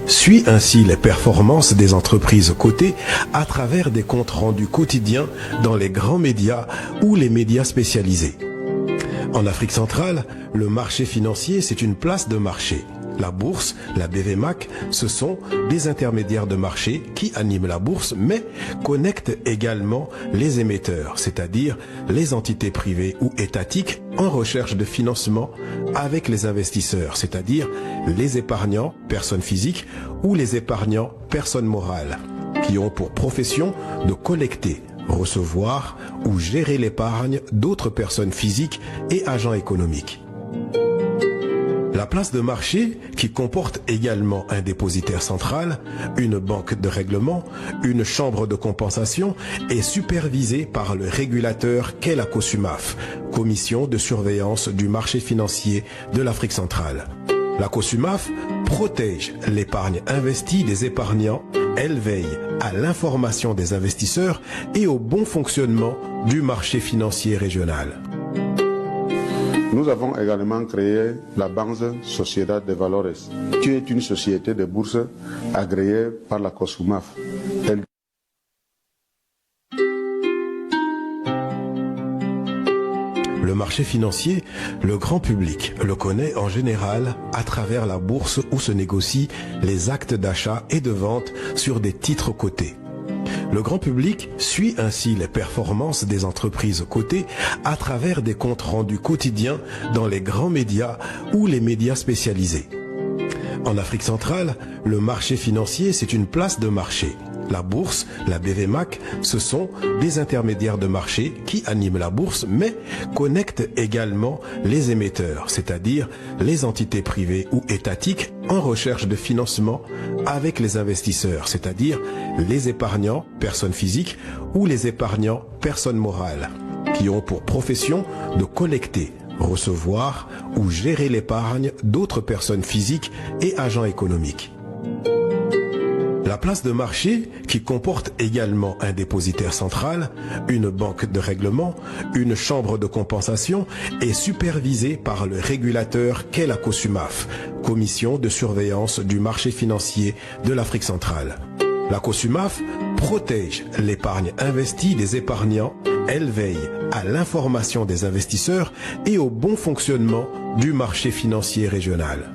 suit ainsi les performances des entreprises cotées à travers des comptes rendus quotidiens dans les grands médias ou les médias spécialisés. En Afrique centrale, le marché financier, c'est une place de marché. La bourse, la BVMAC, ce sont des intermédiaires de marché qui animent la bourse, mais connectent également les émetteurs, c'est-à-dire les entités privées ou étatiques en recherche de financement avec les investisseurs, c'est-à-dire les épargnants, personnes physiques, ou les épargnants, personnes morales, qui ont pour profession de collecter, recevoir ou gérer l'épargne d'autres personnes physiques et agents économiques. La place de marché, qui comporte également un dépositaire central, une banque de règlement, une chambre de compensation, est supervisée par le régulateur qu'est la COSUMAF, Commission de surveillance du marché financier de l'Afrique centrale. La COSUMAF protège l'épargne investie des épargnants, elle veille à l'information des investisseurs et au bon fonctionnement du marché financier régional. Nous avons également créé la Banque Sociedad de Valores, qui est une société de bourse agréée par la COSUMAF. Le marché financier, le grand public le connaît en général à travers la bourse où se négocient les actes d'achat et de vente sur des titres cotés. Le grand public suit ainsi les performances des entreprises cotées à travers des comptes rendus quotidiens dans les grands médias ou les médias spécialisés. En Afrique centrale, le marché financier, c'est une place de marché. La bourse, la BVMAC, ce sont des intermédiaires de marché qui animent la bourse, mais connectent également les émetteurs, c'est-à-dire les entités privées ou étatiques en recherche de financement avec les investisseurs, c'est-à-dire les épargnants, personnes physiques, ou les épargnants, personnes morales, qui ont pour profession de collecter, recevoir ou gérer l'épargne d'autres personnes physiques et agents économiques. La place de marché, qui comporte également un dépositaire central, une banque de règlement, une chambre de compensation, est supervisée par le régulateur qu'est la COSUMAF, Commission de surveillance du marché financier de l'Afrique centrale. La COSUMAF protège l'épargne investie des épargnants, elle veille à l'information des investisseurs et au bon fonctionnement du marché financier régional.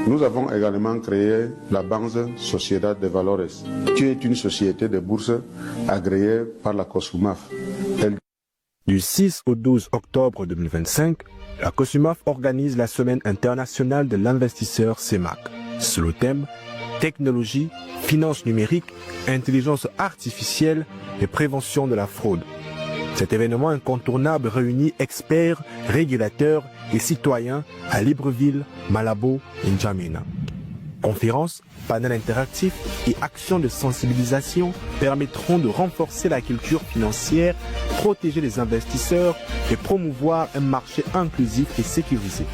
Nous avons également créé la Banque Sociedad de Valores, qui est une société de bourse agréée par la COSUMAF. Du 6 au 12 octobre 2025, la COSUMAF organise la Semaine internationale de l'investisseur CEMAC, sous le thème Technologie, finances numériques, intelligence artificielle et prévention de la fraude. Cet événement incontournable réunit experts, régulateurs et citoyens à Libreville, Malabo et N'Djamena. Conférences, panels interactifs et actions de sensibilisation permettront de renforcer la culture financière, protéger les investisseurs et promouvoir un marché inclusif et sécurisé.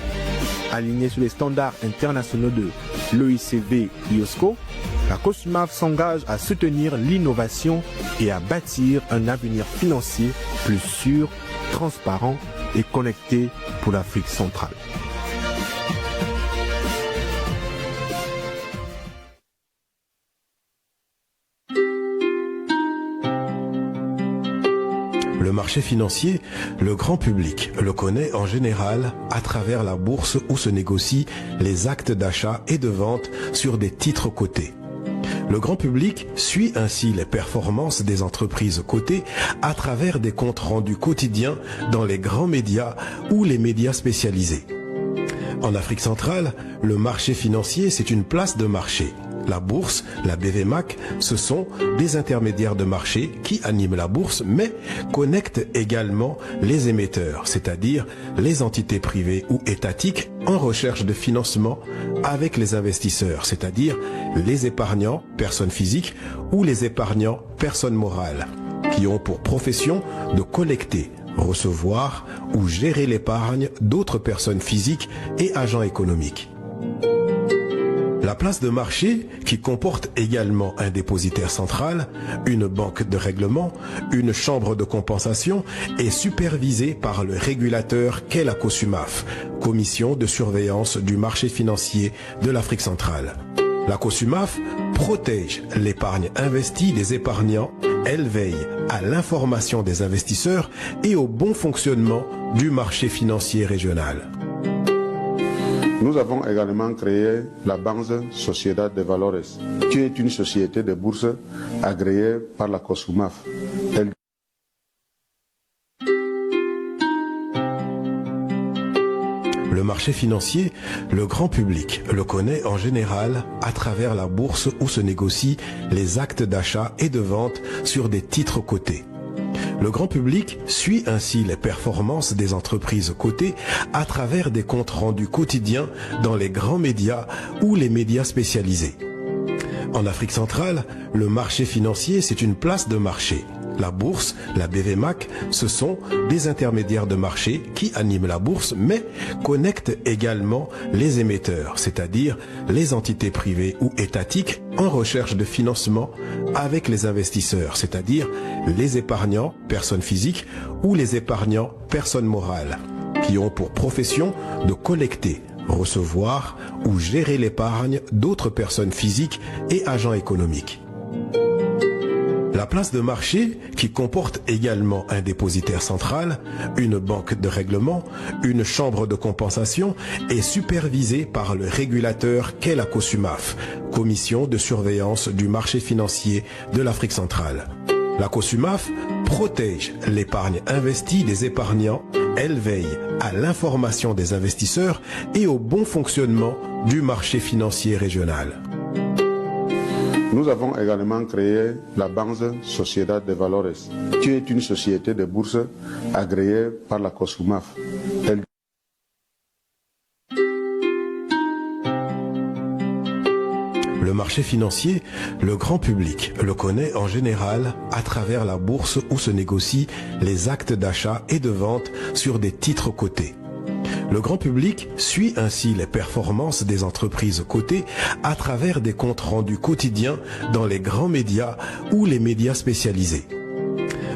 Aligné sur les standards internationaux de l'OICV IOSCO, la COSUMAF s'engage à soutenir l'innovation et à bâtir un avenir financier plus sûr, transparent et connecté pour l'Afrique centrale. Le marché financier, le grand public le connaît en général à travers la bourse où se négocient les actes d'achat et de vente sur des titres cotés. Le grand public suit ainsi les performances des entreprises cotées à travers des comptes rendus quotidiens dans les grands médias ou les médias spécialisés. En Afrique centrale, le marché financier, c'est une place de marché. La bourse, la BVMAC, ce sont des intermédiaires de marché qui animent la bourse, mais connectent également les émetteurs, c'est-à-dire les entités privées ou étatiques en recherche de financement avec les investisseurs, c'est-à-dire les épargnants, personnes physiques, ou les épargnants, personnes morales, qui ont pour profession de collecter, recevoir ou gérer l'épargne d'autres personnes physiques et agents économiques. La place de marché, qui comporte également un dépositaire central, une banque de règlement, une chambre de compensation, est supervisée par le régulateur qu'est la COSUMAF, Commission de surveillance du marché financier de l'Afrique centrale. La COSUMAF protège l'épargne investie des épargnants, elle veille à l'information des investisseurs et au bon fonctionnement du marché financier régional. Nous avons également créé la Banque Sociedad de Valores, qui est une société de bourse agréée par la COSUMAF. Le marché financier, le grand public le connaît en général à travers la bourse où se négocient les actes d'achat et de vente sur des titres cotés. Le grand public suit ainsi les performances des entreprises cotées à travers des comptes rendus quotidiens dans les grands médias ou les médias spécialisés. En Afrique centrale, le marché financier, c'est une place de marché. La bourse, la BVMAC, ce sont des intermédiaires de marché qui animent la bourse, mais connectent également les émetteurs, c'est-à-dire les entités privées ou étatiques en recherche de financement avec les investisseurs, c'est-à-dire les épargnants, personnes physiques, ou les épargnants, personnes morales, qui ont pour profession de collecter, recevoir ou gérer l'épargne d'autres personnes physiques et agents économiques. La place de marché, qui comporte également un dépositaire central, une banque de règlement, une chambre de compensation, est supervisée par le régulateur qu'est la COSUMAF, Commission de surveillance du marché financier de l'Afrique centrale. La COSUMAF protège l'épargne investie des épargnants, elle veille à l'information des investisseurs et au bon fonctionnement du marché financier régional. Nous avons également créé la Banque Sociedad de Valores, qui est une société de bourse agréée par la COSUMAF. Le marché financier, le grand public le connaît en général à travers la bourse où se négocient les actes d'achat et de vente sur des titres cotés. Le grand public suit ainsi les performances des entreprises cotées à travers des comptes rendus quotidiens dans les grands médias ou les médias spécialisés.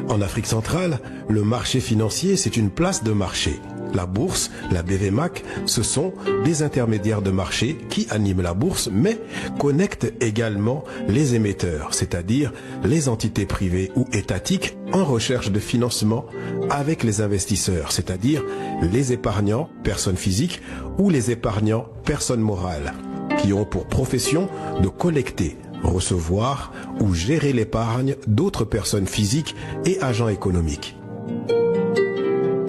En Afrique centrale, le marché financier, c'est une place de marché. La bourse, la BVMAC, ce sont des intermédiaires de marché qui animent la bourse, mais connectent également les émetteurs, c'est-à-dire les entités privées ou étatiques en recherche de financement avec les investisseurs, c'est-à-dire les épargnants, personnes physiques, ou les épargnants, personnes morales, qui ont pour profession de collecter, recevoir ou gérer l'épargne d'autres personnes physiques et agents économiques.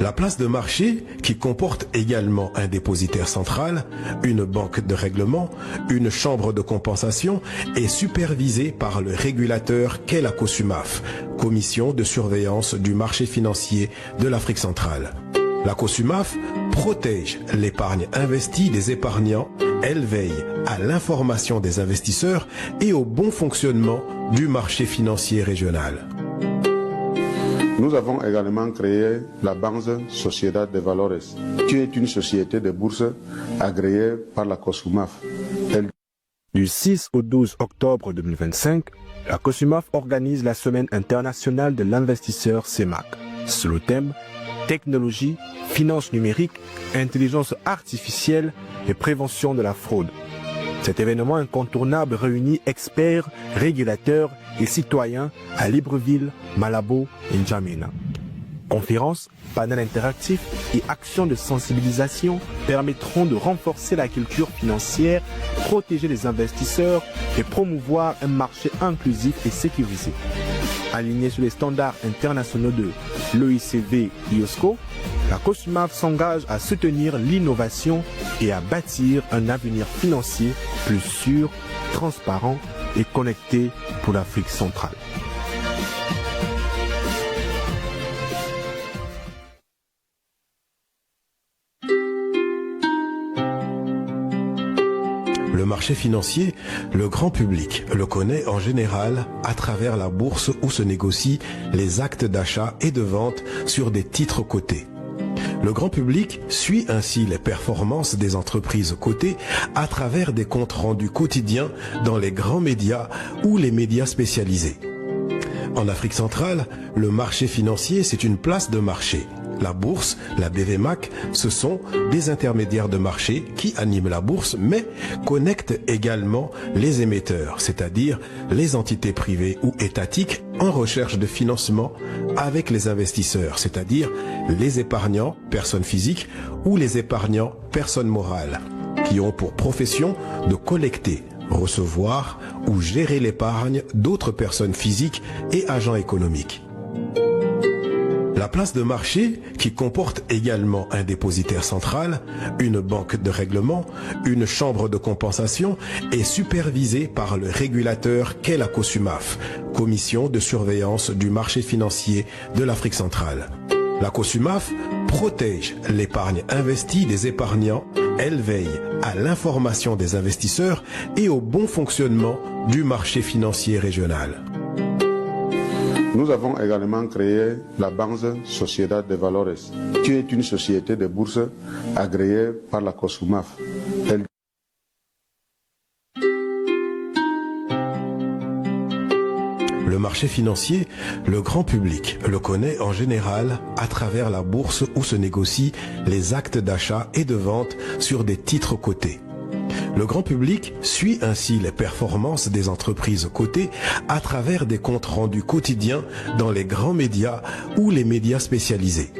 La place de marché, qui comporte également un dépositaire central, une banque de règlement, une chambre de compensation, est supervisée par le régulateur qu'est la COSUMAF, Commission de surveillance du marché financier de l'Afrique centrale. La COSUMAF protège l'épargne investie des épargnants, elle veille à l'information des investisseurs et au bon fonctionnement du marché financier régional. Nous avons également créé la Banque Sociedad de Valores, qui est une société de bourse agréée par la COSUMAF. Du 6 au 12 octobre 2025, la COSUMAF organise la Semaine internationale de l'investisseur CEMAC, sous le thème Technologie, finances numériques, intelligence artificielle et prévention de la fraude. Cet événement incontournable réunit experts, régulateurs et citoyens à Libreville, Malabo et N'Djamena. Conférences, panels interactifs et actions de sensibilisation permettront de renforcer la culture financière, protéger les investisseurs et promouvoir un marché inclusif et sécurisé. Aligné sur les standards internationaux de l'OICV IOSCO, la COSUMAF s'engage à soutenir l'innovation et à bâtir un avenir financier plus sûr, transparent et connecté pour l'Afrique centrale. Le marché financier, le grand public le connaît en général à travers la bourse où se négocient les actes d'achat et de vente sur des titres cotés. Le grand public suit ainsi les performances des entreprises cotées à travers des comptes rendus quotidiens dans les grands médias ou les médias spécialisés. En Afrique centrale, le marché financier, c'est une place de marché. La bourse, la BVMAC, ce sont des intermédiaires de marché qui animent la bourse, mais connectent également les émetteurs, c'est-à-dire les entités privées ou étatiques en recherche de financement avec les investisseurs, c'est-à-dire les épargnants, personnes physiques, ou les épargnants, personnes morales, qui ont pour profession de collecter, recevoir ou gérer l'épargne d'autres personnes physiques et agents économiques. La place de marché, qui comporte également un dépositaire central, une banque de règlement, une chambre de compensation, est supervisée par le régulateur qu'est la COSUMAF, Commission de surveillance du marché financier de l'Afrique centrale. La COSUMAF protège l'épargne investie des épargnants, elle veille à l'information des investisseurs et au bon fonctionnement du marché financier régional. Nous avons également créé la Banque Sociedad de Valores, qui est une société de bourse agréée par la COSUMAF. Le marché financier, le grand public le connaît en général à travers la bourse où se négocient les actes d'achat et de vente sur des titres cotés. Le grand public suit ainsi les performances des entreprises cotées à travers des comptes rendus quotidiens dans les grands médias ou les médias spécialisés.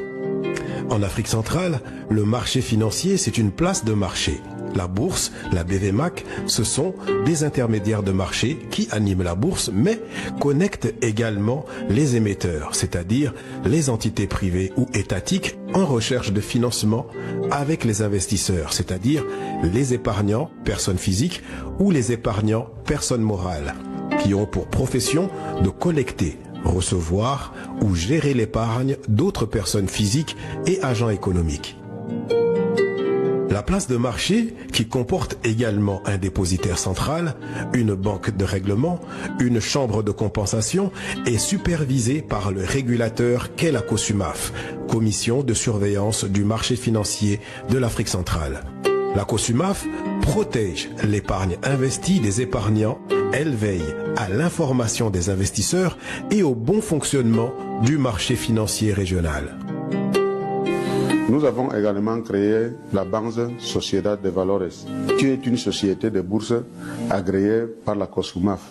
En Afrique centrale, le marché financier, c'est une place de marché. La bourse, la BVMAC, ce sont des intermédiaires de marché qui animent la bourse, mais connectent également les émetteurs, c'est-à-dire les entités privées ou étatiques en recherche de financement avec les investisseurs, c'est-à-dire les épargnants, personnes physiques, ou les épargnants, personnes morales, qui ont pour profession de collecter, recevoir ou gérer l'épargne d'autres personnes physiques et agents économiques. La place de marché, qui comporte également un dépositaire central, une banque de règlement, une chambre de compensation, est supervisée par le régulateur qu'est la COSUMAF, Commission de surveillance du marché financier de l'Afrique centrale. La COSUMAF protège l'épargne investie des épargnants, elle veille à l'information des investisseurs et au bon fonctionnement du marché financier régional. Nous avons également créé la Banque Sociedad de Valores, qui est une société de bourse agréée par la COSUMAF.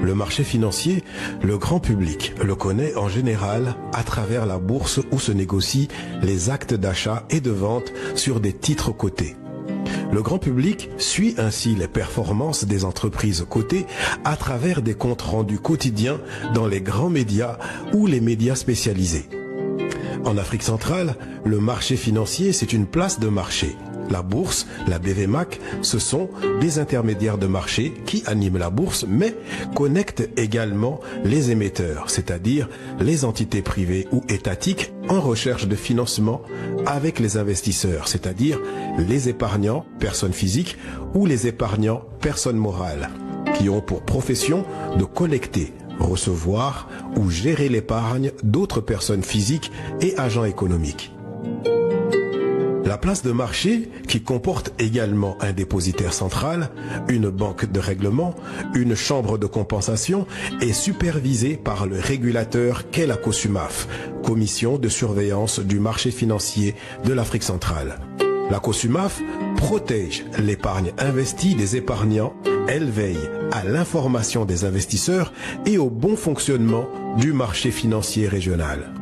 Le marché financier, le grand public le connaît en général à travers la bourse où se négocient les actes d'achat et de vente sur des titres cotés. Le grand public suit ainsi les performances des entreprises cotées à travers des comptes rendus quotidiens dans les grands médias ou les médias spécialisés. En Afrique centrale, le marché financier, c'est une place de marché. La bourse, la BVMAC, ce sont des intermédiaires de marché qui animent la bourse, mais connectent également les émetteurs, c'est-à-dire les entités privées ou étatiques en recherche de financement avec les investisseurs, c'est-à-dire les épargnants, personnes physiques, ou les épargnants, personnes morales, qui ont pour profession de collecter, recevoir ou gérer l'épargne d'autres personnes physiques et agents économiques. La place de marché, qui comporte également un dépositaire central, une banque de règlement, une chambre de compensation, est supervisée par le régulateur qu'est la COSUMAF, Commission de surveillance du marché financier de l'Afrique centrale. La COSUMAF protège l'épargne investie des épargnants, elle veille à l'information des investisseurs et au bon fonctionnement du marché financier régional.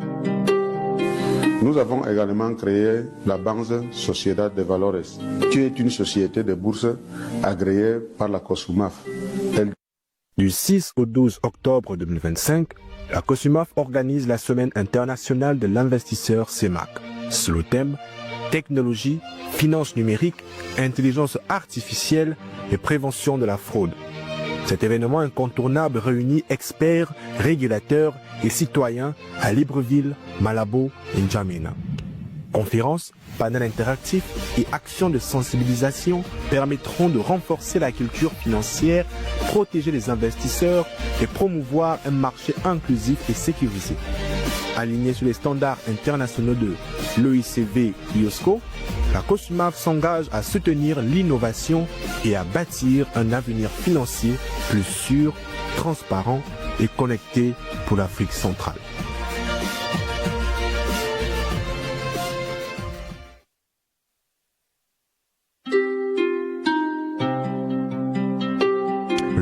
Nous avons également créé la Banque Sociedad de Valores, qui est une société de bourse agréée par la COSUMAF. Du 6 au 12 octobre 2025, la COSUMAF organise la Semaine internationale de l'investisseur CEMAC, sous le thème Technologie, finances numériques, intelligence artificielle et prévention de la fraude. Cet événement incontournable réunit experts, régulateurs et citoyens à Libreville, Malabo et N'Djamena. Conférences, panels interactifs et actions de sensibilisation permettront de renforcer la culture financière, protéger les investisseurs et promouvoir un marché inclusif et sécurisé. Alignée sur les standards internationaux de l'OICV IOSCO, la COSUMAF s'engage à soutenir l'innovation et à bâtir un avenir financier plus sûr, transparent et connecté pour l'Afrique centrale.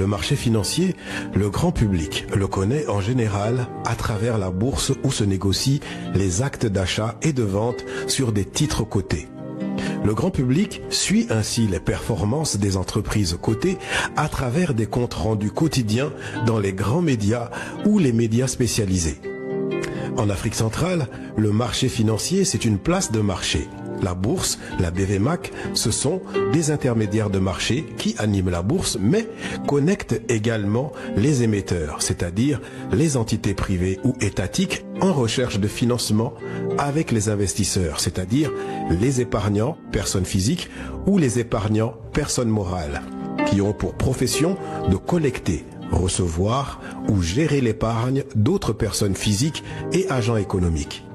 Le marché financier, le grand public le connaît en général à travers la bourse où se négocient les actes d'achat et de vente sur des titres cotés. Le grand public suit ainsi les performances des entreprises cotées à travers des comptes rendus quotidiens dans les grands médias ou les médias spécialisés. En Afrique centrale, le marché financier, c'est une place de marché. La bourse, la BVMAC, ce sont des intermédiaires de marché qui animent la bourse, mais connectent également les émetteurs, c'est-à-dire les entités privées ou étatiques en recherche de financement avec les investisseurs, c'est-à-dire les épargnants, personnes physiques, ou les épargnants, personnes morales, qui ont pour profession de collecter, recevoir ou gérer l'épargne d'autres personnes physiques et agents économiques.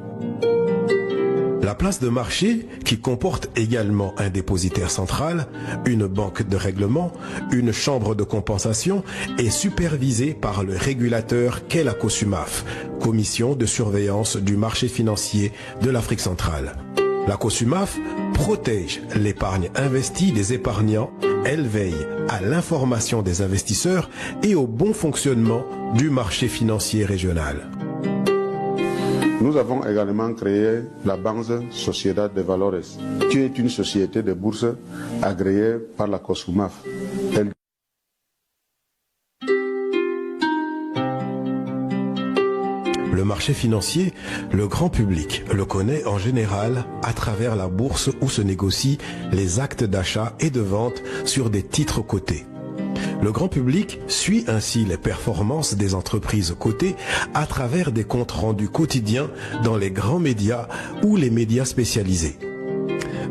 La place de marché, qui comporte également un dépositaire central, une banque de règlement, une chambre de compensation, est supervisée par le régulateur qu'est la COSUMAF, Commission de surveillance du marché financier de l'Afrique centrale. La COSUMAF protège l'épargne investie des épargnants, elle veille à l'information des investisseurs et au bon fonctionnement du marché financier régional. Nous avons également créé la Banque Sociedad de Valores, qui est une société de bourse agréée par la COSUMAF. Le marché financier, le grand public le connaît en général à travers la bourse où se négocient les actes d'achat et de vente sur des titres cotés. Le grand public suit ainsi les performances des entreprises cotées à travers des comptes rendus quotidiens dans les grands médias ou les médias spécialisés.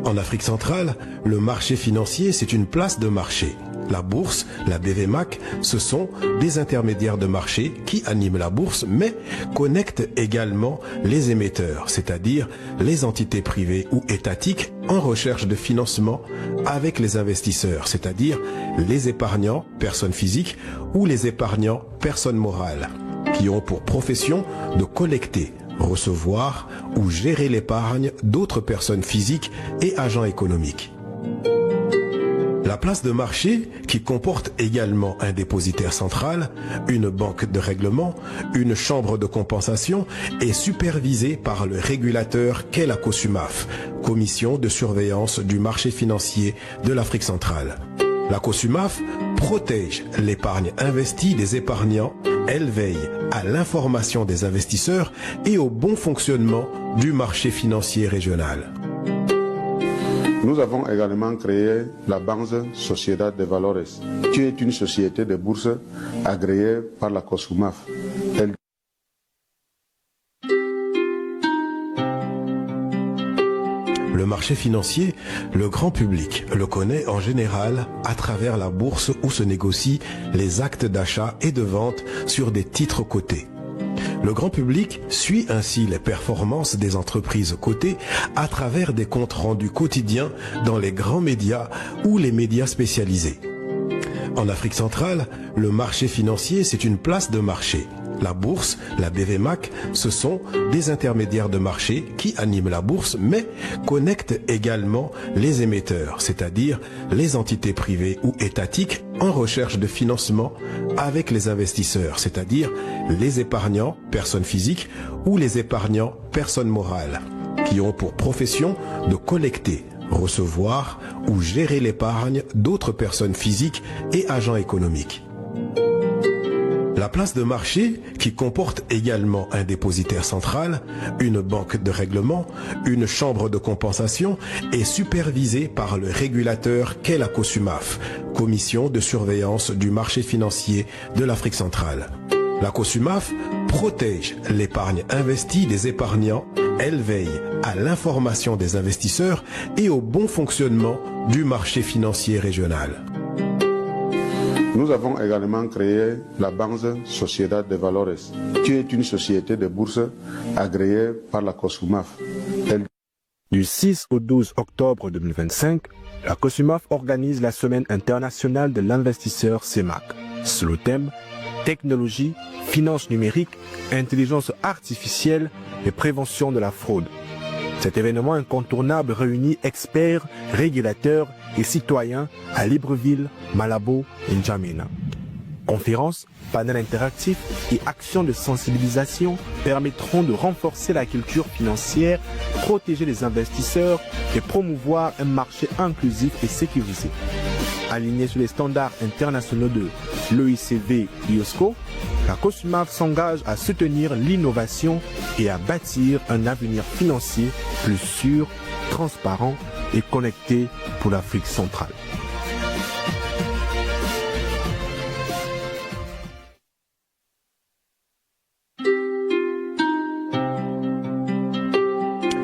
En Afrique centrale, le marché financier, c'est une place de marché. La bourse, la BVMAC, ce sont des intermédiaires de marché qui animent la bourse, mais connectent également les émetteurs, c'est-à-dire les entités privées ou étatiques en recherche de financement avec les investisseurs, c'est-à-dire les épargnants, personnes physiques, ou les épargnants, personnes morales, qui ont pour profession de collecter, recevoir ou gérer l'épargne d'autres personnes physiques et agents économiques. La place de marché, qui comporte également un dépositaire central, une banque de règlement, une chambre de compensation, est supervisée par le régulateur qu'est la COSUMAF, Commission de surveillance du marché financier de l'Afrique centrale. La COSUMAF protège l'épargne investie des épargnants, elle veille à l'information des investisseurs et au bon fonctionnement du marché financier régional. Nous avons également créé la Banque Sociedad de Valores, qui est une société de bourse agréée par la COSUMAF. Le marché financier, le grand public le connaît en général à travers la bourse où se négocient les actes d'achat et de vente sur des titres cotés. Le grand public suit ainsi les performances des entreprises cotées à travers des comptes rendus quotidiens dans les grands médias ou les médias spécialisés. En Afrique centrale, le marché financier, c'est une place de marché. La bourse, la BVMAC, ce sont des intermédiaires de marché qui animent la bourse, mais connectent également les émetteurs, c'est-à-dire les entités privées ou étatiques en recherche de financement avec les investisseurs, c'est-à-dire les épargnants, personnes physiques, ou les épargnants, personnes morales, qui ont pour profession de collecter, recevoir ou gérer l'épargne d'autres personnes physiques et agents économiques. La place de marché, qui comporte également un dépositaire central, une banque de règlement, une chambre de compensation, est supervisée par le régulateur qu'est la COSUMAF, Commission de surveillance du marché financier de l'Afrique centrale. La COSUMAF protège l'épargne investie des épargnants, Elle veille à l'information des investisseurs et au bon fonctionnement du marché financier régional. Nous avons également créé la Banque Sociedad de Valores, qui est une société de bourse agréée par la COSUMAF. Du 6 au 12 octobre 2025, la COSUMAF organise la Semaine internationale de l'investisseur CEMAC, sous le thème Technologie, finances numériques, intelligence artificielle et prévention de la fraude. Cet événement incontournable réunit experts, régulateurs et citoyens à Libreville, Malabo et N'Djamena. Conférences, panels interactifs et actions de sensibilisation permettront de renforcer la culture financière, protéger les investisseurs et promouvoir un marché inclusif et sécurisé. Aligné sur les standards internationaux de l'OICV IOSCO, la COSUMAF s'engage à soutenir l'innovation et à bâtir un avenir financier plus sûr, transparent et connecté pour l'Afrique centrale.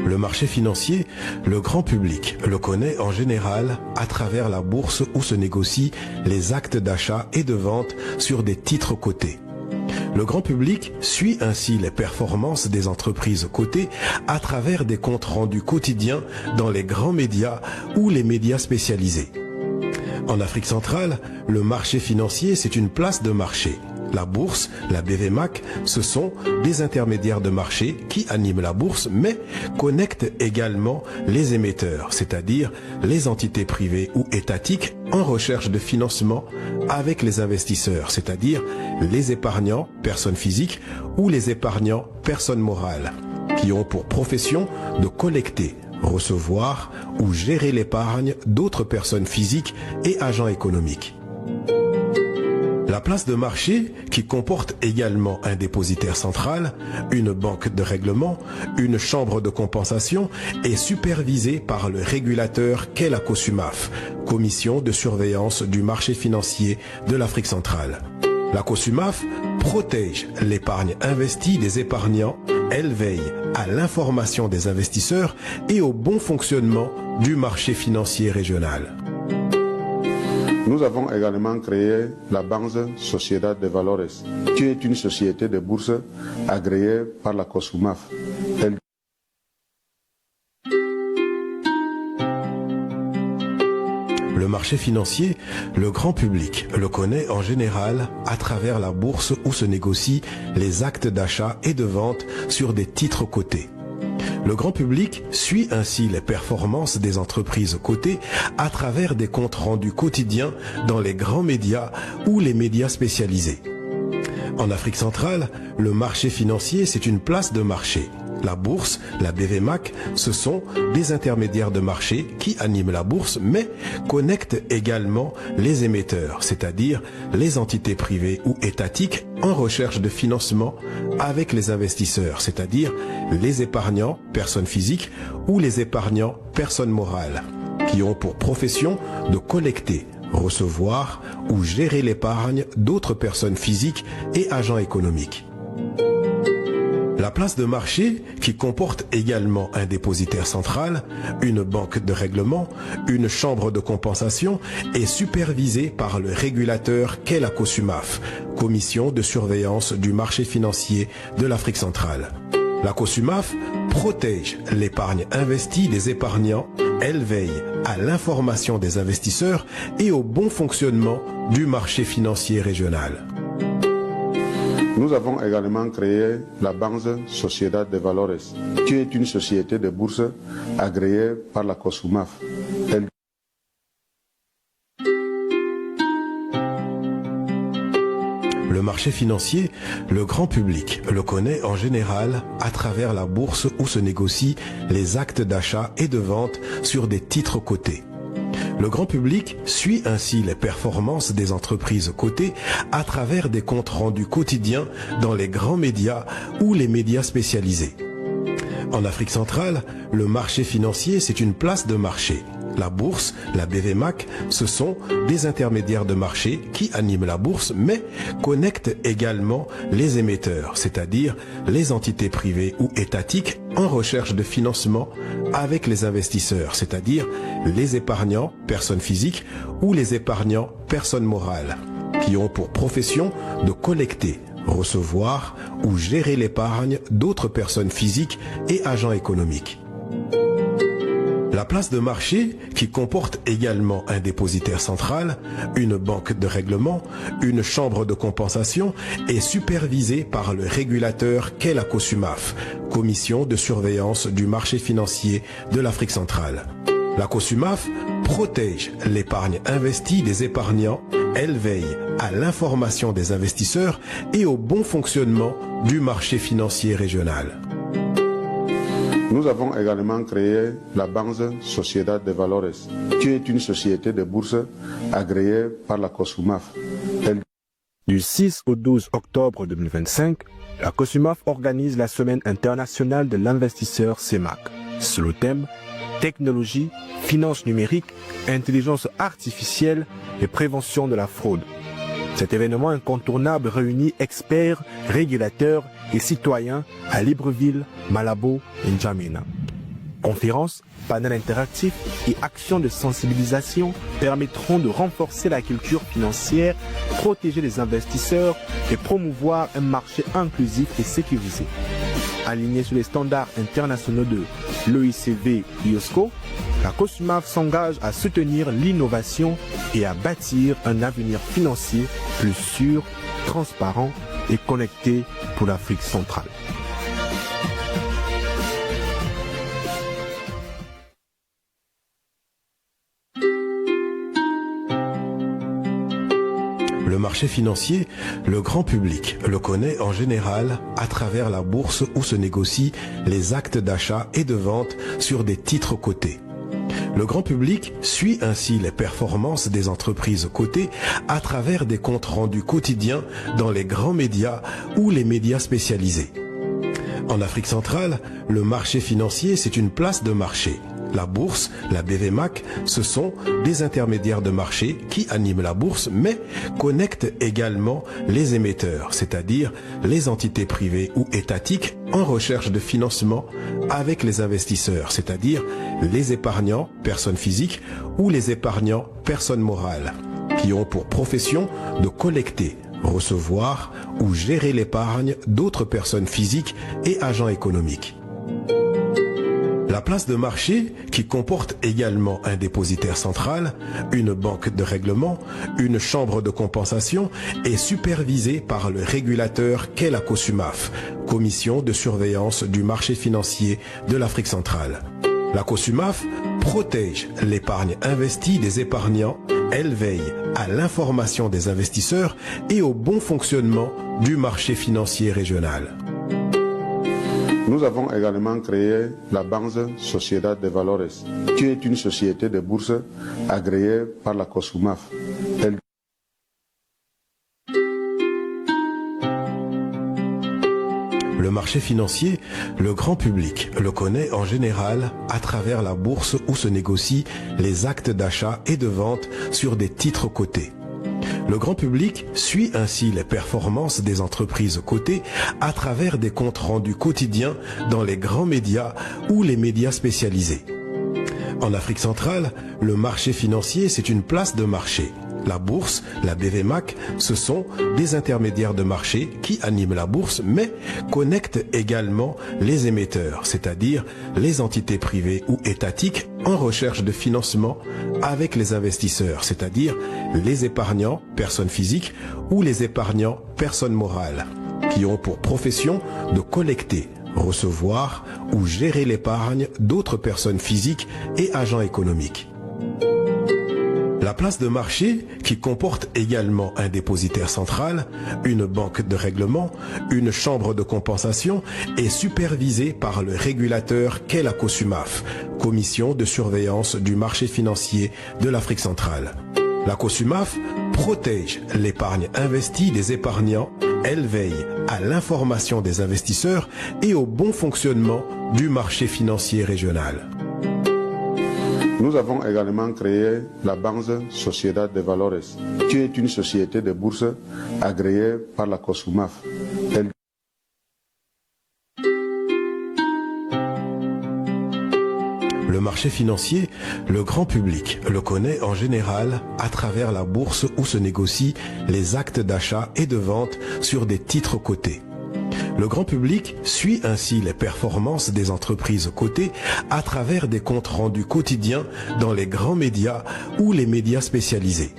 Le marché financier, le grand public le connaît en général à travers la bourse où se négocient les actes d'achat et de vente sur des titres cotés. Le grand public suit ainsi les performances des entreprises cotées à travers des comptes rendus quotidiens dans les grands médias ou les médias spécialisés. En Afrique centrale, le marché financier, c'est une place de marché. La bourse, la BVMAC, ce sont des intermédiaires de marché qui animent la bourse, mais connectent également les émetteurs, c'est-à-dire les entités privées ou étatiques en recherche de financement avec les investisseurs, c'est-à-dire les épargnants, personnes physiques, ou les épargnants, personnes morales, qui ont pour profession de collecter, recevoir ou gérer l'épargne d'autres personnes physiques et agents économiques. La place de marché, qui comporte également un dépositaire central, une banque de règlement, une chambre de compensation, est supervisée par le régulateur qu'est la COSUMAF, Commission de surveillance du marché financier de l'Afrique centrale. La COSUMAF protège l'épargne investie des épargnants, elle veille à l'information des investisseurs et au bon fonctionnement du marché financier régional. Nous avons également créé la Banque Sociedad de Valores, qui est une société de bourse agréée par la COSUMAF. Le marché financier, le grand public le connaît en général à travers la bourse où se négocient les actes d'achat et de vente sur des titres cotés. Le grand public suit ainsi les performances des entreprises cotées à travers des comptes rendus quotidiens dans les grands médias ou les médias spécialisés. En Afrique centrale, le marché financier, c'est une place de marché. La bourse, la BVMAC, ce sont des intermédiaires de marché qui animent la bourse, mais connectent également les émetteurs, c'est-à-dire les entités privées ou étatiques en recherche de financement avec les investisseurs, c'est-à-dire les épargnants, personnes physiques, ou les épargnants, personnes morales, qui ont pour profession de collecter, recevoir ou gérer l'épargne d'autres personnes physiques et agents économiques. La place de marché, qui comporte également un dépositaire central, une banque de règlement, une chambre de compensation, est supervisée par le régulateur qu'est la COSUMAF, Commission de surveillance du marché financier de l'Afrique centrale. La COSUMAF protège l'épargne investie des épargnants, elle veille à l'information des investisseurs et au bon fonctionnement du marché financier régional. Nous avons également créé la Banque Sociedad de Valores, qui est une société de bourse agréée par la COSUMAF. Le marché financier, le grand public le connaît en général à travers la bourse où se négocient les actes d'achat et de vente sur des titres cotés. Le grand public suit ainsi les performances des entreprises cotées à travers des comptes rendus quotidiens dans les grands médias ou les médias spécialisés. En Afrique centrale, le marché financier, c'est une place de marché. La bourse, la BVMAC, ce sont des intermédiaires de marché qui animent la bourse, mais connectent également les émetteurs, c'est-à-dire les entités privées ou étatiques en recherche de financement avec les investisseurs, c'est-à-dire les épargnants, personnes physiques, ou les épargnants, personnes morales, qui ont pour profession de collecter, recevoir ou gérer l'épargne d'autres personnes physiques et agents économiques. La place de marché, qui comporte également un dépositaire central, une banque de règlement, une chambre de compensation, est supervisée par le régulateur qu'est la COSUMAF, Commission de surveillance du marché financier de l'Afrique centrale. La COSUMAF protège l'épargne investie des épargnants, elle veille à l'information des investisseurs et au bon fonctionnement du marché financier régional. Nous avons également créé la Banque Sociedad de Valores, qui est une société de bourse agréée par la COSUMAF. Du 6 au 12 octobre 2025, la COSUMAF organise la Semaine internationale de l'investisseur CEMAC, sous le thème Technologie, finances numériques, intelligence artificielle et prévention de la fraude. Cet événement incontournable réunit experts, régulateurs et citoyens à Libreville, Malabo et N'Djamena. Conférences, panels interactifs et actions de sensibilisation permettront de renforcer la culture financière, protéger les investisseurs et promouvoir un marché inclusif et sécurisé. Aligné sur les standards internationaux de l'OICV IOSCO, la COSUMAF s'engage à soutenir l'innovation et à bâtir un avenir financier plus sûr, transparent et connecté pour l'Afrique centrale. Le marché financier, le grand public le connaît en général à travers la bourse où se négocient les actes d'achat et de vente sur des titres cotés. Le grand public suit ainsi les performances des entreprises cotées à travers des comptes rendus quotidiens dans les grands médias ou les médias spécialisés. En Afrique centrale, le marché financier, c'est une place de marché. La bourse, la BVMAC, ce sont des intermédiaires de marché qui animent la bourse, mais connectent également les émetteurs, c'est-à-dire les entités privées ou étatiques en recherche de financement avec les investisseurs, c'est-à-dire les épargnants, personnes physiques, ou les épargnants, personnes morales, qui ont pour profession de collecter, recevoir ou gérer l'épargne d'autres personnes physiques et agents économiques. La place de marché, qui comporte également un dépositaire central, une banque de règlement, une chambre de compensation, est supervisée par le régulateur qu'est la COSUMAF, Commission de surveillance du marché financier de l'Afrique centrale. La COSUMAF protège l'épargne investie des épargnants, elle veille à l'information des investisseurs et au bon fonctionnement du marché financier régional. Nous avons également créé la Banque Sociedad de Valores, qui est une société de bourse agréée par la COSUMAF. Le marché financier, le grand public le connaît en général à travers la bourse où se négocient les actes d'achat et de vente sur des titres cotés. Le grand public suit ainsi les performances des entreprises cotées à travers des comptes rendus quotidiens dans les grands médias ou les médias spécialisés. En Afrique centrale, le marché financier, c'est une place de marché. La bourse, la BVMAC, ce sont des intermédiaires de marché qui animent la bourse, mais connectent également les émetteurs, c'est-à-dire les entités privées ou étatiques en recherche de financement avec les investisseurs, c'est-à-dire les épargnants, personnes physiques, ou les épargnants, personnes morales, qui ont pour profession de collecter, recevoir ou gérer l'épargne d'autres personnes physiques et agents économiques. La place de marché, qui comporte également un dépositaire central, une banque de règlement, une chambre de compensation, est supervisée par le régulateur qu'est la COSUMAF, Commission de surveillance du marché financier de l'Afrique centrale. La COSUMAF protège l'épargne investie des épargnants, elle veille à l'information des investisseurs et au bon fonctionnement du marché financier régional. Nous avons également créé la Banque Sociedad de Valores, qui est une société de bourse agréée par la COSUMAF. Le marché financier, le grand public le connaît en général à travers la bourse où se négocient les actes d'achat et de vente sur des titres cotés. Le grand public suit ainsi les performances des entreprises cotées à travers des comptes rendus quotidiens dans les grands médias ou les médias spécialisés.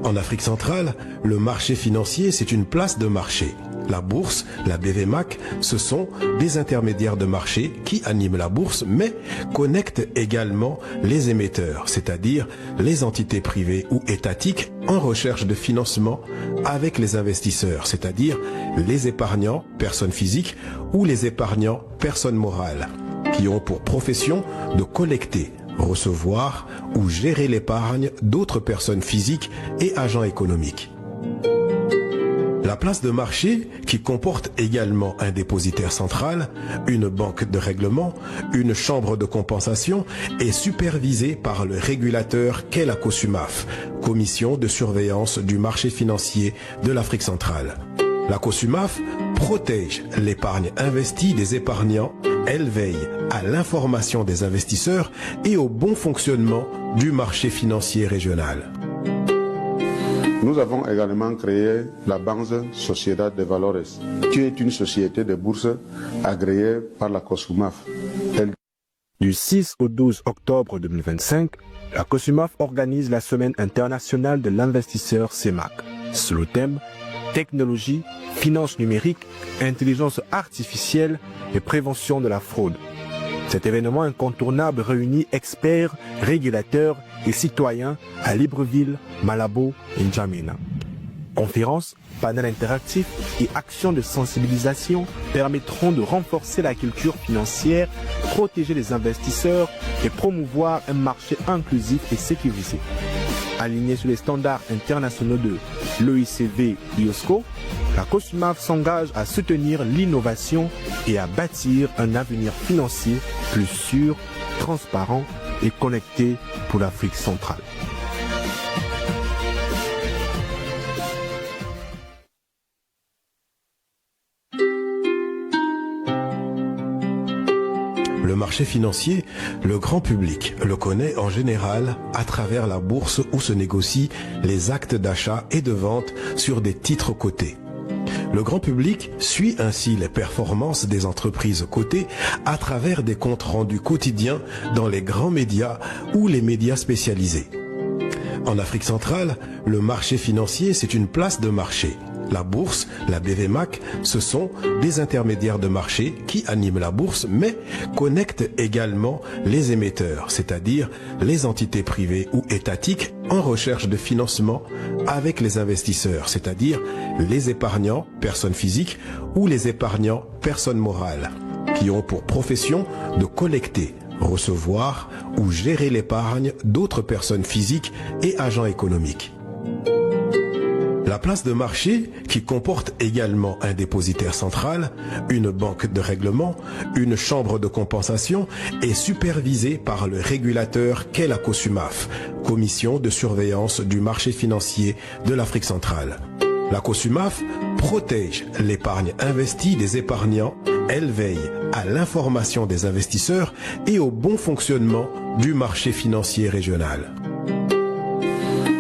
En Afrique centrale, le marché financier, c'est une place de marché. La bourse, la BVMAC, ce sont des intermédiaires de marché qui animent la bourse, mais connectent également les émetteurs, c'est-à-dire les entités privées ou étatiques en recherche de financement avec les investisseurs, c'est-à-dire les épargnants, personnes physiques, ou les épargnants, personnes morales, qui ont pour profession de collecter, recevoir ou gérer l'épargne d'autres personnes physiques et agents économiques. La place de marché, qui comporte également un dépositaire central, une banque de règlement, une chambre de compensation, est supervisée par le régulateur qu'est la COSUMAF, Commission de surveillance du marché financier de l'Afrique centrale. La COSUMAF protège l'épargne investie des épargnants, elle veille à l'information des investisseurs et au bon fonctionnement du marché financier régional. Nous avons également créé la Banque Sociedad de Valores, qui est une société de bourse agréée par la COSUMAF. Du 6 au 12 octobre 2025, la COSUMAF organise la Semaine internationale de l'investisseur CEMAC, sous le thème Technologie, finances numériques, intelligence artificielle et prévention de la fraude. Cet événement incontournable réunit experts, régulateurs et citoyens à Libreville, Malabo et N'Djamena. Conférences, panels interactifs et actions de sensibilisation permettront de renforcer la culture financière, protéger les investisseurs et promouvoir un marché inclusif et sécurisé. Aligné sur les standards internationaux de l'OICV IOSCO, la COSUMAF s'engage à soutenir l'innovation et à bâtir un avenir financier plus sûr, transparent et connecté pour l'Afrique centrale. Le marché financier, le grand public le connaît en général à travers la bourse où se négocient les actes d'achat et de vente sur des titres cotés. Le grand public suit ainsi les performances des entreprises cotées à travers des comptes rendus quotidiens dans les grands médias ou les médias spécialisés. En Afrique centrale, le marché financier, c'est une place de marché. La bourse, la BVMAC, ce sont des intermédiaires de marché qui animent la bourse, mais connectent également les émetteurs, c'est-à-dire les entités privées ou étatiques en recherche de financement avec les investisseurs, c'est-à-dire les épargnants, personnes physiques, ou les épargnants, personnes morales, qui ont pour profession de collecter, recevoir ou gérer l'épargne d'autres personnes physiques et agents économiques. La place de marché, qui comporte également un dépositaire central, une banque de règlement, une chambre de compensation, est supervisée par le régulateur qu'est la COSUMAF, Commission de surveillance du marché financier de l'Afrique centrale. La COSUMAF protège l'épargne investie des épargnants, elle veille à l'information des investisseurs et au bon fonctionnement du marché financier régional.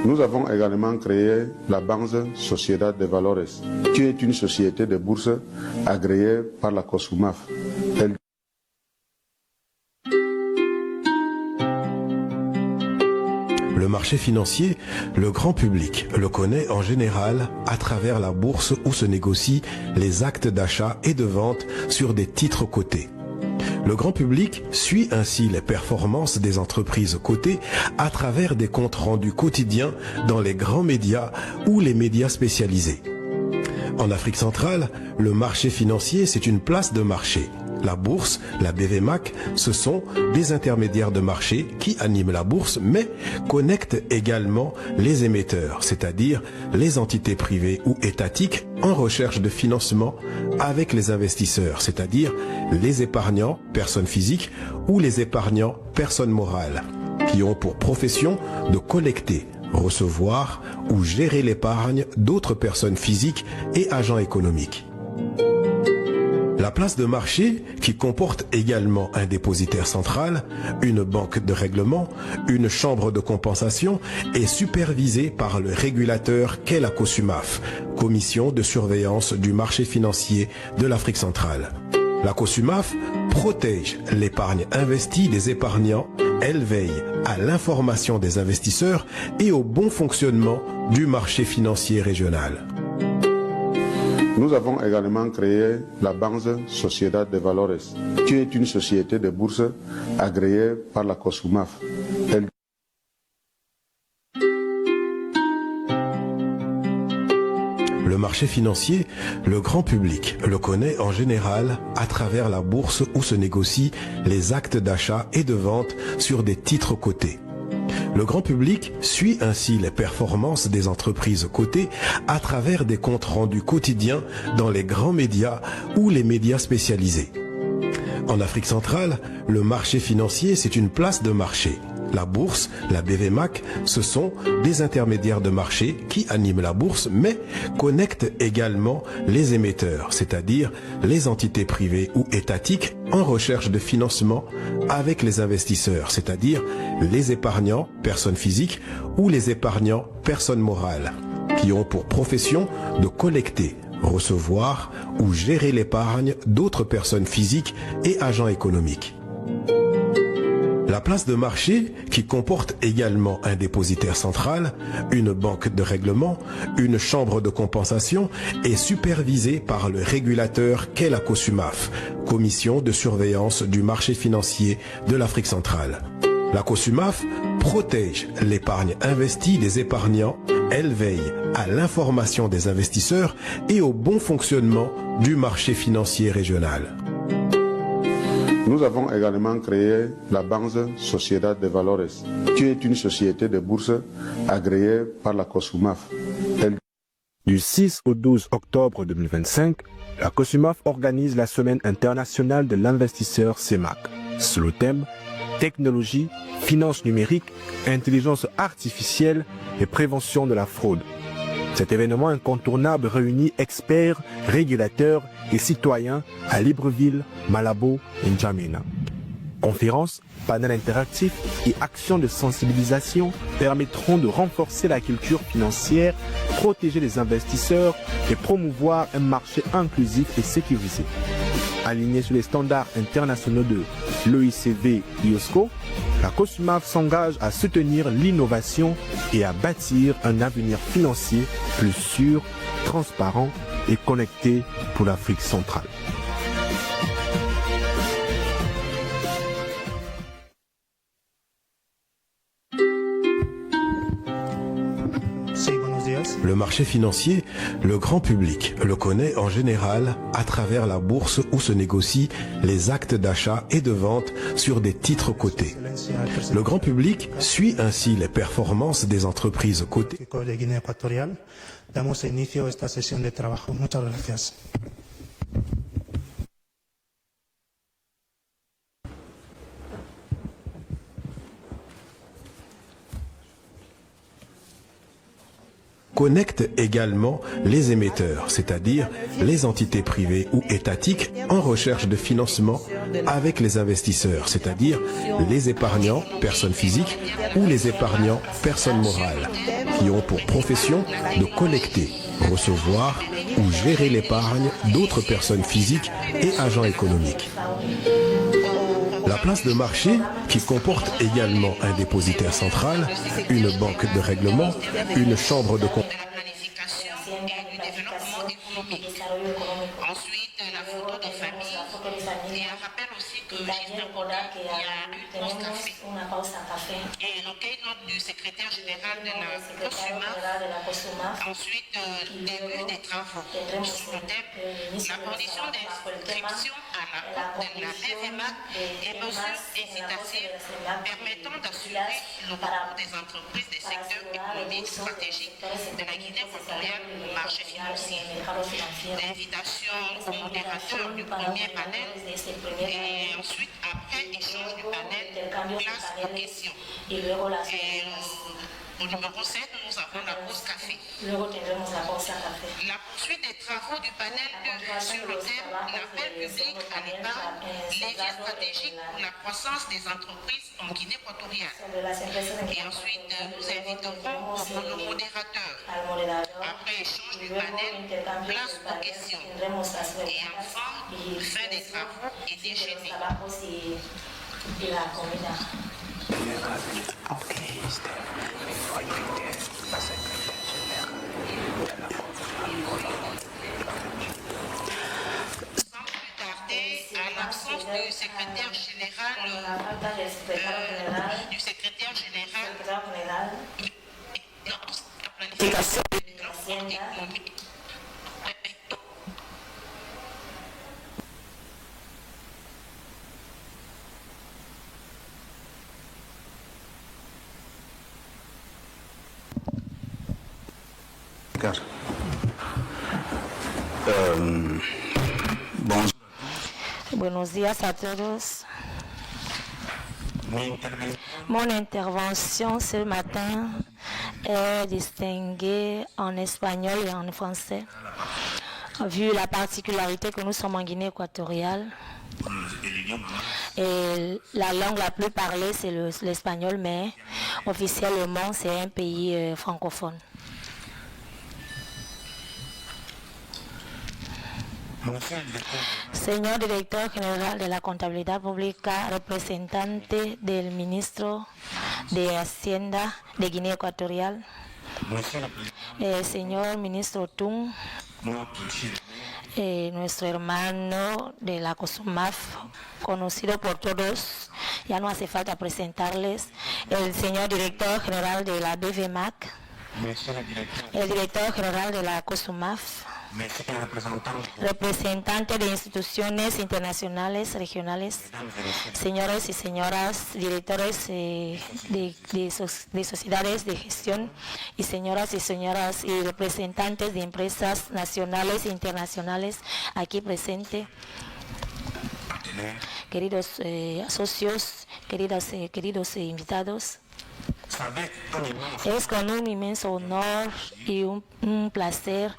Nous avons également créé la Banque Sociedad de Valores, qui est une société de bourse agréée par la COSUMAF. Le marché financier, le grand public le connaît en général à travers la bourse où se négocient les actes d'achat et de vente sur des titres cotés. Le grand public suit ainsi les performances des entreprises cotées à travers des comptes rendus quotidiens dans les grands médias ou les médias spécialisés. En Afrique centrale, le marché financier, c'est une place de marché. La bourse, la BVMAC, ce sont des intermédiaires de marché qui animent la bourse, mais connectent également les émetteurs, c'est-à-dire les entités privées ou étatiques en recherche de financement avec les investisseurs, c'est-à-dire les épargnants, personnes physiques, ou les épargnants, personnes morales, qui ont pour profession de collecter, recevoir ou gérer l'épargne d'autres personnes physiques et agents économiques. La place de marché, qui comporte également un dépositaire central, une banque de règlement, une chambre de compensation, est supervisée par le régulateur qu'est la COSUMAF, Commission de surveillance du marché financier de l'Afrique centrale. La COSUMAF protège l'épargne investie des épargnants, elle veille à l'information des investisseurs et au bon fonctionnement du marché financier régional. Nous avons également créé la Banque Sociedad de Valores, qui est une société de bourse agréée par la COSUMAF. Le marché financier, le grand public le connaît en général à travers la bourse où se négocient les actes d'achat et de vente sur des titres cotés. Le grand public suit ainsi les performances des entreprises cotées à travers des comptes rendus quotidiens dans les grands médias ou les médias spécialisés. En Afrique centrale, le marché financier, c'est une place de marché. La bourse, la BVMAC, ce sont des intermédiaires de marché qui animent la bourse, mais connectent également les émetteurs, c'est-à-dire les entités privées ou étatiques en recherche de financement avec les investisseurs, c'est-à-dire les épargnants, personnes physiques, ou les épargnants, personnes morales, qui ont pour profession de collecter, recevoir ou gérer l'épargne d'autres personnes physiques et agents économiques. La place de marché, qui comporte également un dépositaire central, une banque de règlement, une chambre de compensation, est supervisée par le régulateur qu'est la COSUMAF, Commission de surveillance du marché financier de l'Afrique centrale. La COSUMAF protège l'épargne investie des épargnants, elle veille à l'information des investisseurs et au bon fonctionnement du marché financier régional. Nous avons également créé la Banque Sociedad de Valores, qui est une société de bourse agréée par la COSUMAF. Du 6 au 12 octobre 2025, la COSUMAF organise la Semaine internationale de l'investisseur CEMAC, sous le thème Technologie, finance numérique, intelligence artificielle et prévention de la fraude. Cet événement incontournable réunit experts, régulateurs et citoyens à Libreville, Malabo et N'Djamena. Conférences, panels interactifs et actions de sensibilisation permettront de renforcer la culture financière, protéger les investisseurs et promouvoir un marché inclusif et sécurisé. Aligné sur les standards internationaux de l'OICV IOSCO, la COSUMAF s'engage à soutenir l'innovation et à bâtir un avenir financier plus sûr, transparent et connecté pour l'Afrique centrale. Le marché financier, le grand public le connaît en général à travers la bourse où se négocient les actes d'achat et de vente sur des titres cotés. Le grand public suit ainsi les performances des entreprises cotées. Connecte également les émetteurs, c'est-à-dire les entités privées ou étatiques en recherche de financement avec les investisseurs, c'est-à-dire les épargnants, personnes physiques, ou les épargnants, personnes morales, qui ont pour profession de collecter, recevoir ou gérer l'épargne d'autres personnes physiques et agents économiques. La place de marché, qui comporte également un dépositaire central, une banque de règlement, une chambre de compensation. Ensuite, la photo de famille. Et on rappelle aussi que j'espère qu'il y a une pause café. Et le keynote du secrétaire général de la COSUMAF. Ensuite, début des travaux sur le thème la condition d'inscription à la compte de la BVMAC et mesures incitatives permettant d'assurer le recours des entreprises des secteurs économiques stratégiques de la Guinée équatoriale au marché financier. l'invitation au modérateur du premier panel et ensuite, après échange du panel, place aux questions. Au numéro 7, nous avons la pause café. La poursuite des travaux du panel 2 sur le thème l'appel public à l'épargne, levier stratégique pour la croissance des entreprises en Guinée équatoriale. Et ensuite, nous inviterons nos modérateurs. Après échange du panel, place aux questions. Et enfin, fin des travaux et déjeuner. Sans plus tarder, à l'absence du secrétaire général, Buenos días a todos. Mon intervention ce matin est distinguée en espagnol et en français. Vu la particularité que nous sommes en Guinée équatoriale, et la langue la plus parlée c'est l'espagnol, mais officiellement c'est un pays francophone. Señor Director General de la Contabilidad Pública, representante del Ministro de Hacienda de Guinea Ecuatorial, señor Ministro Tung, nuestro hermano de la COSUMAF, conocido por todos, ya no hace falta presentarles, el señor Director General de la BVMAC, el Director General de la COSUMAF, representantes de instituciones internacionales, regionales, señores y señoras, directores de sociedades de gestión y señoras y representantes de empresas nacionales e internacionales aquí presentes, queridos socios, queridos invitados. Es con un inmenso honor y un placer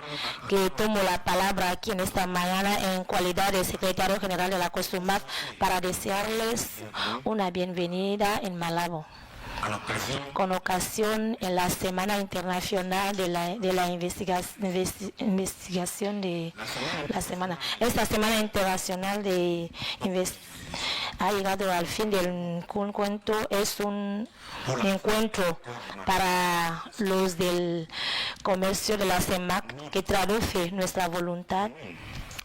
que tomo la palabra aquí en esta mañana en calidad de secretario general de la COSUMAF para desearles una bienvenida en Malabo. Con ocasión en la Semana Internacional de la Investigación de la Semana. Esta Semana Internacional de ha llegado al fin del encuentro, es un encuentro para los del comercio de la CEMAC que traduce nuestra voluntad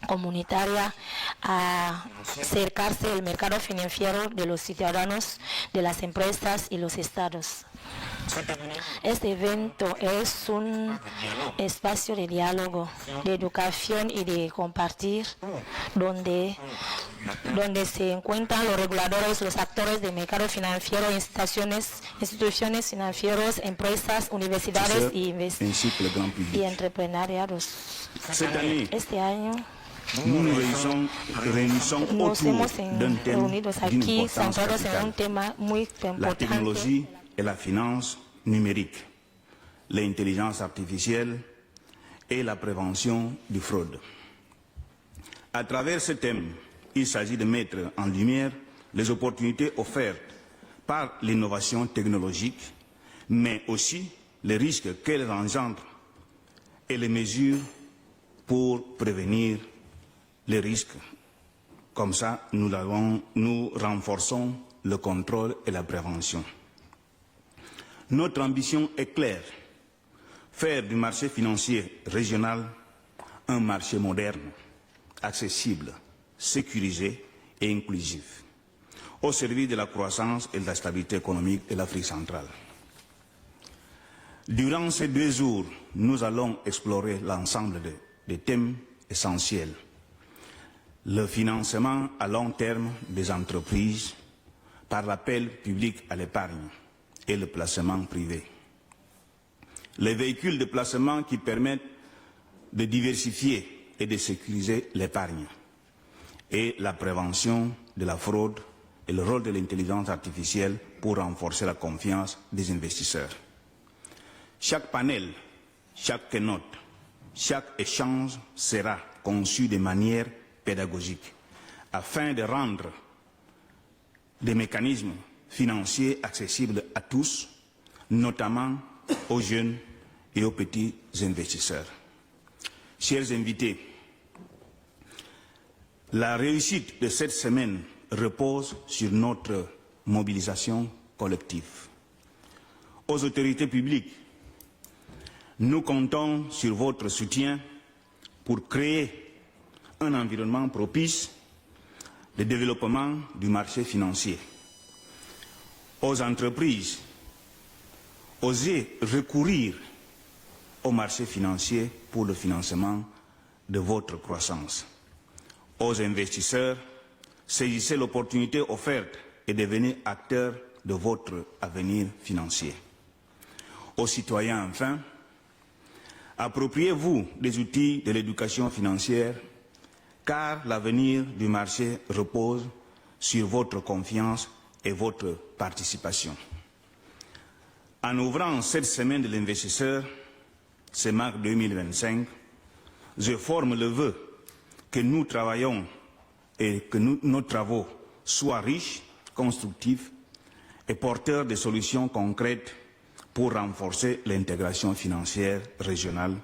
comunitaria a acercarse al mercado financiero de los ciudadanos, de las empresas y los estados. Este evento es un espacio de diálogo, de educación y de compartir, donde se encuentran los reguladores, los actores del mercado financiero, instituciones financieras, empresas, universidades y empresarios. Este año nos hemos reunido aquí centrados en un tema muy importante. La tecnología et la finance numérique, l'intelligence artificielle et la prévention du fraude. À travers ce thème, il s'agit de mettre en lumière les opportunités offertes par l'innovation technologique, mais aussi les risques qu'elle engendre et les mesures pour prévenir les risques. Comme ça, nous renforçons le contrôle et la prévention. Notre ambition est claire, faire du marché financier régional un marché moderne, accessible, sécurisé et inclusif, au service de la croissance et de la stabilité économique de l'Afrique centrale. Durant ces 2 jours, nous allons explorer l'ensemble des thèmes essentiels. Le financement à long terme des entreprises par l'appel public à l'épargne et le placement privé. Les véhicules de placement qui permettent de diversifier et de sécuriser l'épargne et la prévention de la fraude et le rôle de l'intelligence artificielle pour renforcer la confiance des investisseurs. Chaque panel, chaque keynote, chaque échange sera conçu de manière pédagogique afin de rendre des mécanismes financiers accessibles à tous, notamment aux jeunes et aux petits investisseurs. Chers invités, la réussite de cette semaine repose sur notre mobilisation collective. Aux autorités publiques, nous comptons sur votre soutien pour créer un environnement propice de développement du marché financier. Aux entreprises, osez recourir au marché financier pour le financement de votre croissance. Aux investisseurs, saisissez l'opportunité offerte et devenez acteurs de votre avenir financier. Aux citoyens, enfin, appropriez-vous des outils de l'éducation financière, car l'avenir du marché repose sur votre confiance et votre participation. En ouvrant cette semaine de l'investisseur, CEMAC 2025, je forme le vœu que nous travaillons et que nos travaux soient riches, constructifs et porteurs de solutions concrètes pour renforcer l'intégration financière régionale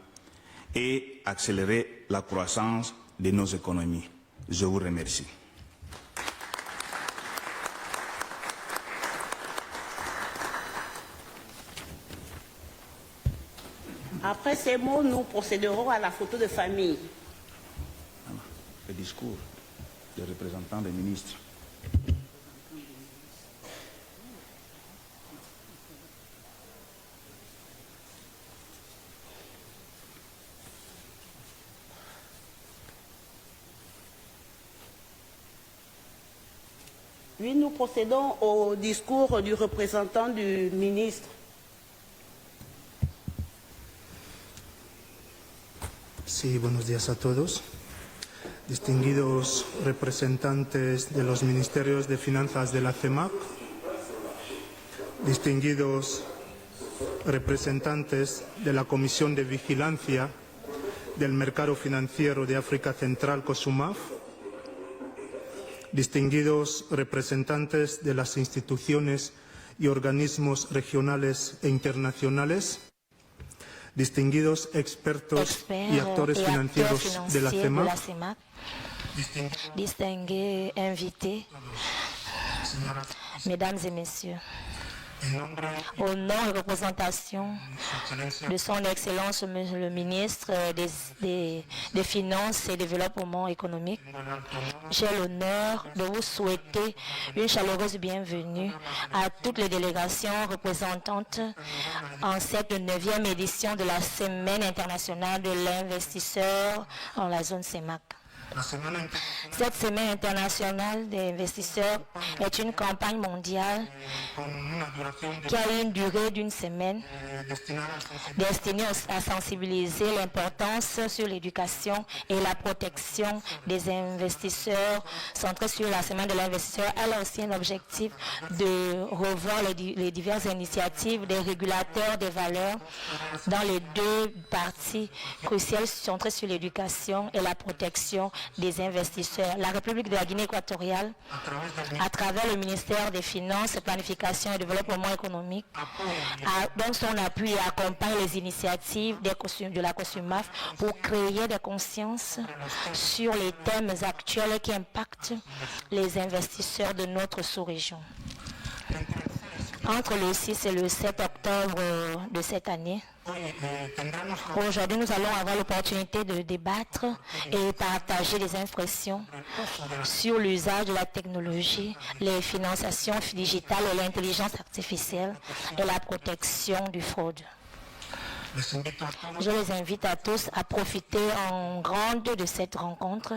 et accélérer la croissance de nos économies. Je vous remercie. Après ces mots, nous procéderons à la photo de famille. Le discours des représentants des ministres. Puis nous procédons au discours du représentant du ministre. Sí, buenos días a todos. Distinguidos representantes de los Ministerios de Finanzas de la CEMAC, distinguidos representantes de la Comisión de Vigilancia del Mercado Financiero de África Central, COSUMAF, distinguidos representantes de las instituciones y organismos regionales e internacionales, distinguidos expertos y actores financieros de la CEMAC, distingués invités, mesdames et messieurs, au nom et représentation de son Excellence le ministre des Finances et Développement économique, j'ai l'honneur de vous souhaiter une chaleureuse bienvenue à toutes les délégations représentantes en cette 9e édition de la Semaine internationale de l'investisseur en la zone CEMAC. Cette semaine internationale des investisseurs est une campagne mondiale qui a une durée d'une semaine destinée à sensibiliser l'importance sur l'éducation et la protection des investisseurs. Centrée sur la semaine de l'investisseur, elle a aussi un objectif de revoir les diverses initiatives des régulateurs des valeurs dans les deux parties cruciales centrées sur l'éducation et la protection des investisseurs. La République de la Guinée équatoriale, à travers le ministère des Finances, Planification et Développement économique, donne son appui et accompagne les initiatives de la COSUMAF pour créer des consciences sur les thèmes actuels qui impactent les investisseurs de notre sous-région. Entre le 6 et le 7 octobre de cette année, aujourd'hui, nous allons avoir l'opportunité de débattre et partager des impressions sur l'usage de la technologie, les financiations digitales et l'intelligence artificielle et la protection du fraude. Je les invite à tous à profiter en grande de cette rencontre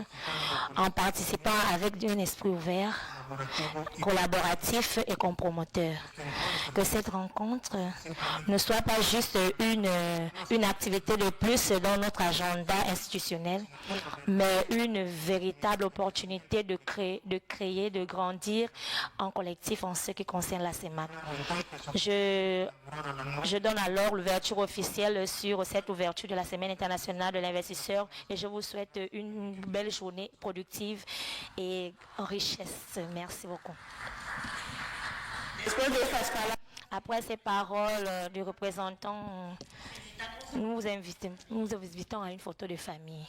en participant avec un esprit ouvert collaboratif et comprometteur. Que cette rencontre ne soit pas juste une activité de plus dans notre agenda institutionnel, mais une véritable opportunité de créer, de grandir en collectif en ce qui concerne la CEMAC. Je donne alors l'ouverture officielle sur cette ouverture de la Semaine internationale de l'investisseur et je vous souhaite une belle journée productive et en richesse. Merci beaucoup. Après ces paroles du représentant, nous vous invitons à une photo de famille.